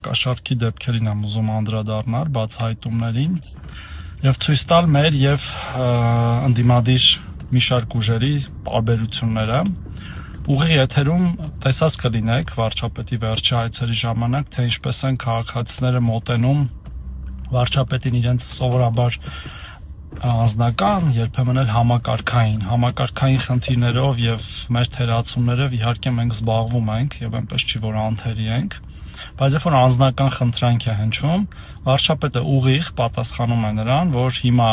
Կաշառքի դեպքերին եմ ուզում անդրադառնալ, բացահայտումներին եւ ցույց տալ մեր եւ ընդդիմադիր մի շարք ուժերի տարբերությունները։ Ուղիղ եթերում տեսած կլինեք վարչապետի վերջի այցերի ժամանակ, թե ինչպես են քաղաքացիները մոտենում վարչապետին իրենց սովորաբար անձնական, երբեմն էլ համակարգային խնդիրներով եւ մեր թերացումներով իհարկե մենք զբաղվում ենք եւ այնպես չի որ անթերի ենք, բայց երբ որ անձնական խնդրանք է հնչում, վարչապետը ուղիղ պատասխանում է նրան, որ հիմա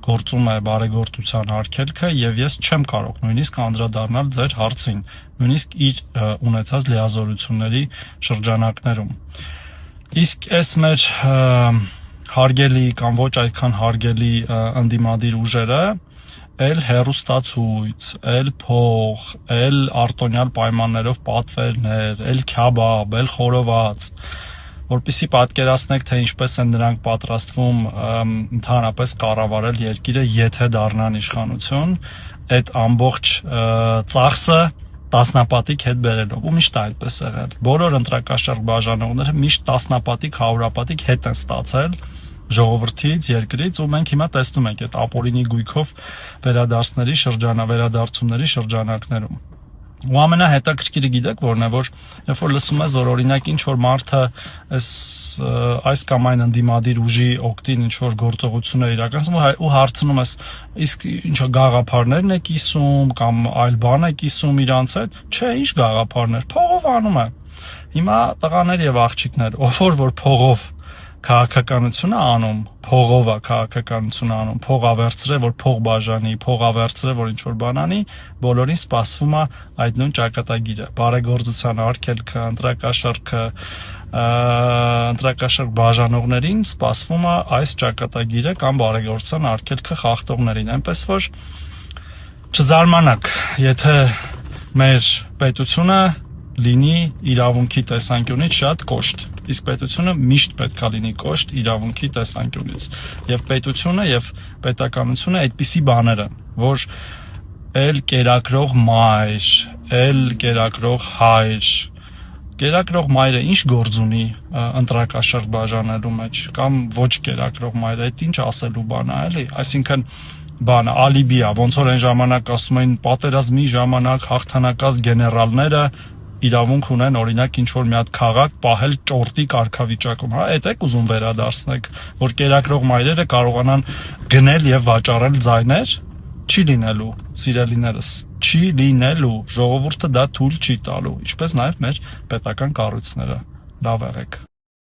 գործում է բարեգործության արգելքը եւ ես չեմ կարող նույնիսկ անդրադառնալ ձեր հարցին, նույնիսկ իր ունեցած լիազորությունների շրջանակներում։ Իսկ այս մեր հարգելի կամ ոչ այդքան հարգելի ընդդիմադիր ուժերը էլ հերոստացույց, էլ փող, էլ արտոնյալ պայմաններով պատվերներ, էլ քյաբաբ, էլ խորոված, որպեսզի պատկերացնեք, թե ինչպես են նրանք պատրաստվում ընդհանրապես կառավարել երկիրը, եթե դառնան իշխանություն, այդ ամբողջ ծախսը տասնապատիկ հետ բերելով, ու միշտ այդպես եղել։ Բոլոր ընտրակաշառք բաժանողները միշտ տասնապատիկ, հարյուրապատիկ հետ են ստացել ժողովրդից, երկրից, ու մենք հիմա տեսնում ենք այդ ապօրինի գույքով վերադարձումների շրջանակներում։ Ու ամենահետաքրքիրը գիտեք որն է, որ երբ որ լսում ես, որ օրինակ ինչ որ մարդը այս կամ այն ընդդիմադիր ուժի օգտին ինչ որ գործողություններ իրականացնում ու հարցնում ես, իսկ ինչա գաղափարներն է կիսում կամ այլ բան է կիսում իրանց հետ, չէ, ինչ գաղափարներ, փողով անում է։ Հիմա տղաներ եւ աղջիկներ, ով որ փողով քաղաքականությունը անում, փողով է քաղաքականությունը անում, փող ավերծրե, որ փող բաժանի, փող ավերծրե, որ ինչ որ բան անի, բոլորին սպասվում է այդ նույն ճակատագիրը, բարեգործության արգելքը, ընտրակաշառք բաժանողներին սպասվում է այս ճակատագիրը կամ բարեգործության արգելքը խախտողներին, այնպես որ չզարմանաք, եթե մեր պետությունը լինի իրավունքի տեսանկյունից շատ կոշտ, իսկ պետությունը միշտ պետք է լինի կոշտ իրավունքի տեսանկյունից, եւ պետությունը եւ պետականությունը այդպիսի բաներ են, որ էլ կերակրող մայր, էլ կերակրող հայր, կերակրող մայրը ինչ գործ ունի ընտրակաշառք բաժանելու մեջ, կամ ոչ կերակրող մայրը, այդ ինչ ասելու բան է, էլի, այսինքն բանը ալիբի է, ոնց որ այն ժամանակ ասում էին պատերազմի ժամանակ հաղթանակած գեներալները իրավունք ունեն օրինակ ինչ որ մի հատ քաղաք պահել ճորտի կարգավիճակում, հա, այդ եք ուզում վերադարձնեք, որ կերակրող մայրերը կարողանան գնել եւ վաճառել ձայներ, չի լինելու, սիրելիներս, չի լինելու, ժողովուրդը դա թույլ չի տալու, ինչպես նաեւ մեր պետական կառույցները, լավ եղեք։